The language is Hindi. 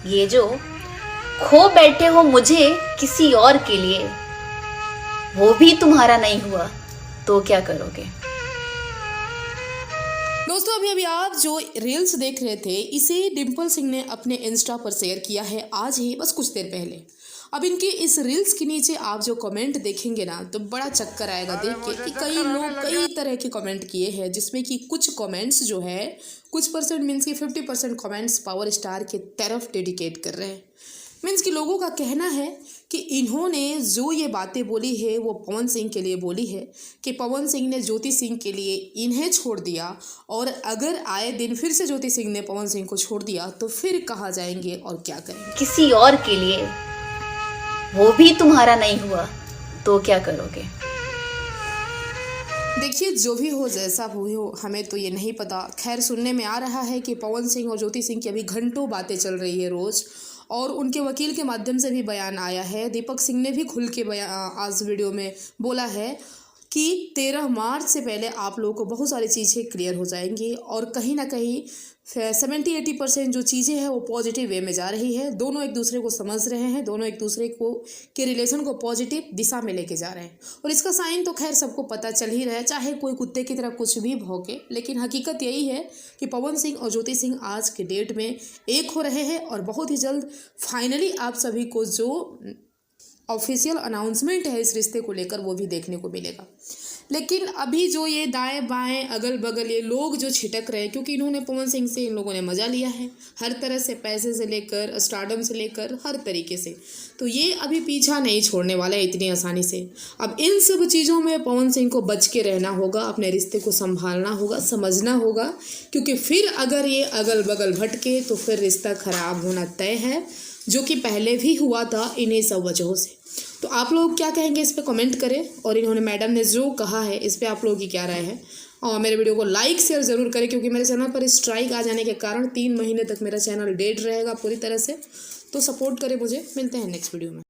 ये जो खो बैठे हो मुझे किसी और के लिए, वो भी तुम्हारा नहीं हुआ तो क्या करोगे। दोस्तों अभी अभी आप जो रील्स देख रहे थे इसे डिम्पल सिंह ने अपने इंस्टा पर शेयर किया है आज ही, बस कुछ देर पहले। अब इनके इस रील्स के नीचे आप जो कमेंट देखेंगे ना तो बड़ा चक्कर आएगा देख के कि कई लोग कई तरह के कमेंट किए हैं, जिसमें कि कुछ कमेंट्स जो है कुछ परसेंट मीन्स कि 50% कमेंट्स पावर स्टार के तरफ डेडिकेट कर रहे हैं। मीन्स कि लोगों का कहना है कि इन्होंने जो ये बातें बोली है वो पवन सिंह के लिए बोली है कि पवन सिंह ने ज्योति सिंह के लिए इन्हें छोड़ दिया, और अगर आए दिन फिर से ज्योति सिंह ने पवन सिंह को छोड़ दिया तो फिर कहाँ जाएंगे और क्या करेंगे। किसी और के लिए, वो भी तुम्हारा नहीं हुआ तो क्या करोगे। देखिए जो भी हो जैसा भी हो हमें तो ये नहीं पता। खैर सुनने में आ रहा है कि पवन सिंह और ज्योति सिंह की अभी घंटों बातें चल रही है रोज़, और उनके वकील के माध्यम से भी बयान आया है। दीपक सिंह ने भी खुल के आज वीडियो में बोला है कि 13 मार्च से पहले आप लोगों को बहुत सारी चीज़ें क्लियर हो जाएंगी, और कहीं ना कहीं 70-80% जो चीज़ें हैं वो पॉजिटिव वे में जा रही है। दोनों एक दूसरे को समझ रहे हैं, दोनों एक दूसरे को के रिलेशन को पॉजिटिव दिशा में लेके जा रहे हैं, और इसका साइन तो खैर सबको पता चल ही रहा है, चाहे कोई कुत्ते की तरह कुछ भी भौंके। लेकिन हकीकत यही है कि पवन सिंह और ज्योति सिंह आज के डेट में एक हो रहे हैं, और बहुत ही जल्द फाइनली आप सभी को जो ऑफिशियल अनाउंसमेंट है इस रिश्ते को लेकर वो भी देखने को मिलेगा। लेकिन अभी जो ये दाएं बाएं अगल बगल ये लोग जो छिटक रहे हैं, क्योंकि इन्होंने पवन सिंह से इन लोगों ने मज़ा लिया है हर तरह से, पैसे से लेकर स्टारडम से लेकर हर तरीके से, तो ये अभी पीछा नहीं छोड़ने वाला है इतनी आसानी से। अब इन सब चीज़ों में पवन सिंह को बच के रहना होगा, अपने रिश्ते को संभालना होगा, समझना होगा, क्योंकि फिर अगर ये अगल बगल भटके तो फिर रिश्ता ख़राब होना तय है, जो कि पहले भी हुआ था इन्हीं सब वजहों से। तो आप लोग क्या कहेंगे इस पे कमेंट करें, और इन्होंने मैडम ने जो कहा है इस पे आप लोगों की क्या राय है। और मेरे वीडियो को लाइक शेयर ज़रूर करें, क्योंकि मेरे चैनल पर स्ट्राइक आ जाने के कारण 3 महीने तक मेरा चैनल डेड रहेगा पूरी तरह से। तो सपोर्ट करें मुझे, मिलते हैं नेक्स्ट वीडियो में।